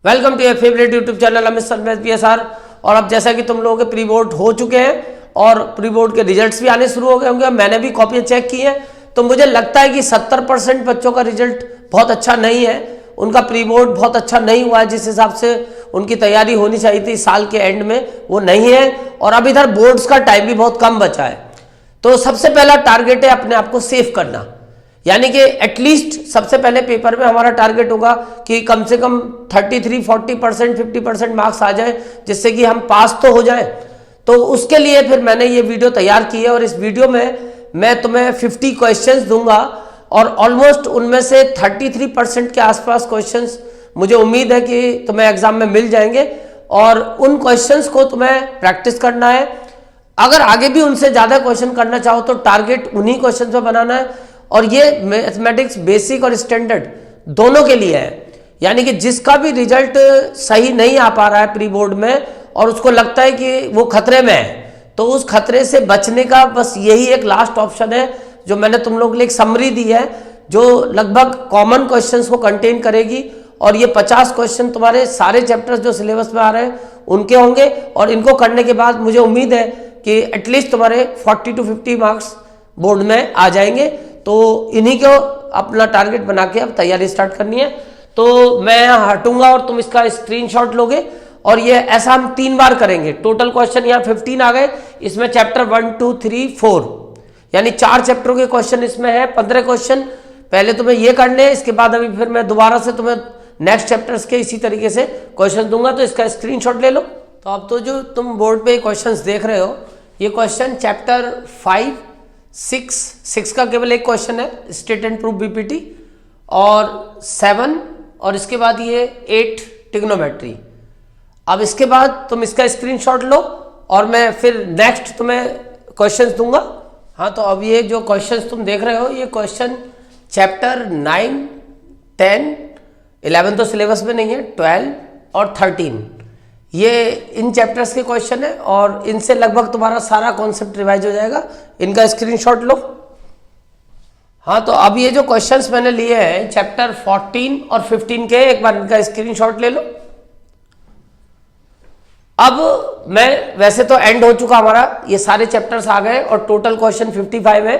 Welcome to your favourite YouTube channel Amit Sharma PSR। और अब जैसा कि तुम लोगों के प्री बोर्ड हो चुके हैं और प्री बोर्ड के रिजल्ट्स भी आने शुरू हो गए होंगे, मैंने भी कॉपियां चेक की हैं, तो मुझे लगता है कि 70% बच्चों का रिजल्ट बहुत अच्छा नहीं है। उनका प्री बोर्ड बहुत अच्छा नहीं हुआ है, जिस हिसाब से उनकी तैयारी होनी चाहिए थी साल के एंड में, वो नहीं है। और अब इधर बोर्ड्स का टाइम भी बहुत कम बचा है। तो सबसे पहला टारगेट है अपने आप को सेव करना, यानी कि एटलीस्ट सबसे पहले पेपर में हमारा टारगेट होगा कि कम से कम 33, 40%, 50% मार्क्स आ जाए, जिससे कि हम पास तो हो जाएं। तो उसके लिए फिर मैंने ये वीडियो तैयार की है और इस वीडियो में मैं तुम्हें 50 क्वेश्चंस दूंगा और ऑलमोस्ट उनमें से 33% के आसपास क्वेश्चंस मुझे उम्मीद है कि तुम्हें एग्जाम में मिल जाएंगे और उन क्वेश्चंस को तुम्हें प्रैक्टिस करना है। अगर आगे भी उनसे ज़्यादा क्वेश्चन करना चाहो तो टारगेट उन्हीं क्वेश्चन पे बनाना है। और ये मैथमेटिक्स बेसिक और स्टैंडर्ड दोनों के लिए है, यानी कि जिसका भी रिजल्ट सही नहीं आ पा रहा है प्री बोर्ड में और उसको लगता है कि वो खतरे में है, तो उस खतरे से बचने का बस यही एक लास्ट ऑप्शन है जो मैंने तुम लोगों के लिए एक समरी दी है, जो लगभग कॉमन क्वेश्चंस को कंटेन करेगी। और ये 50 क्वेश्चन तुम्हारे सारे चैप्टर्स जो सिलेबस में आ रहे हैं उनके होंगे और इनको करने के बाद मुझे उम्मीद है कि एटलीस्ट तुम्हारे 40 to 50 मार्क्स बोर्ड में आ जाएंगे। तो इन्हीं को अपना टारगेट बना के अब तैयारी स्टार्ट करनी है। तो मैं हटूंगा और तुम इसका स्क्रीनशॉट लोगे और ये ऐसा हम 3 बार करेंगे। टोटल क्वेश्चन यहाँ 15 आ गए, इसमें चैप्टर 1, 2, 3, 4 यानी 4 चैप्टरों के क्वेश्चन इसमें है। 15 क्वेश्चन पहले तुम्हें ये करने हैं, इसके बाद अभी फिर मैं दोबारा से तुम्हें नेक्स्ट चैप्टर्स के इसी तरीके से क्वेश्चन दूंगा, तो इसका स्क्रीनशॉट ले लो। तो अब तो जो तुम बोर्ड पे क्वेश्चन देख रहे हो, ये क्वेश्चन चैप्टर 5, 6 का केवल एक क्वेश्चन है, स्टेट एंड प्रूफ BPT, और 7 और इसके बाद ये 8 ट्रिग्नोमेट्री। अब इसके बाद तुम इसका स्क्रीनशॉट लो और मैं फिर नेक्स्ट तुम्हें क्वेश्चंस दूंगा। हाँ, तो अब ये जो क्वेश्चंस तुम देख रहे हो, ये क्वेश्चन चैप्टर 9, 10, 11 तो सिलेबस में नहीं है, 12 और 13 ये इन चैप्टर्स के क्वेश्चन है और इनसे लगभग तुम्हारा सारा कॉन्सेप्ट रिवाइज हो जाएगा। इनका स्क्रीनशॉट लो। हाँ, तो अब ये जो क्वेश्चंस मैंने लिए हैं चैप्टर 14 और 15 के, एक बार इनका स्क्रीनशॉट ले लो। अब मैं वैसे तो एंड हो चुका हमारा, ये सारे चैप्टर्स आ गए और टोटल क्वेश्चन 55 है,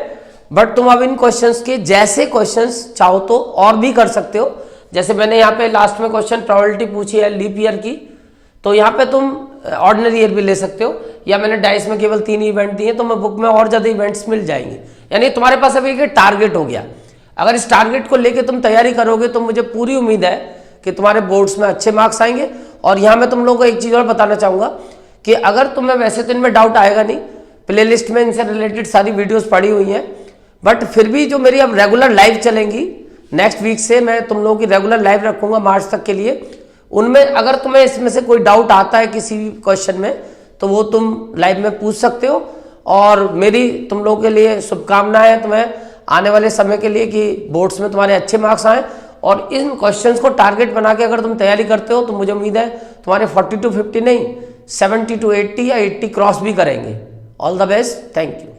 बट तुम अब इन क्वेश्चंस के जैसे क्वेश्चंस चाहो तो और भी कर सकते हो। जैसे मैंने यहाँ पे लास्ट में क्वेश्चन प्रोबेबिलिटी पूछी है लीप ईयर की, तो यहाँ पे तुम ऑर्डिनरी ईयर भी ले सकते हो, या मैंने डाइस में केवल 3 इवेंट दिए तो मैं बुक में और ज़्यादा इवेंट्स मिल जाएंगे। यानी तुम्हारे पास अभी एक टारगेट हो गया। अगर इस टारगेट को लेके तुम तैयारी करोगे तो मुझे पूरी उम्मीद है कि तुम्हारे बोर्ड्स में अच्छे मार्क्स आएंगे। और यहाँ मैं तुम लोगों को एक चीज़ और बताना चाहूँगा कि अगर तुम्हें वैसे तो इनमें डाउट आएगा नहीं, प्ले लिस्ट में इनसे रिलेटेड सारी वीडियोज़ पड़ी हुई हैं, बट फिर भी जो मेरी अब रेगुलर लाइव चलेंगी, नेक्स्ट वीक से मैं तुम लोगों की रेगुलर लाइव रखूँगा मार्च तक के लिए, उनमें अगर तुम्हें इसमें से कोई डाउट आता है किसी भी क्वेश्चन में तो वो तुम लाइव में पूछ सकते हो। और मेरी तुम लोगों के लिए शुभकामनाएं हैं तुम्हें आने वाले समय के लिए कि बोर्ड्स में तुम्हारे अच्छे मार्क्स आए। और इन क्वेश्चंस को टारगेट बना के अगर तुम तैयारी करते हो तो मुझे उम्मीद है तुम्हारे 40 to 50 नहीं, 70 to 80 या 80 क्रॉस भी करेंगे। All the best, thank you.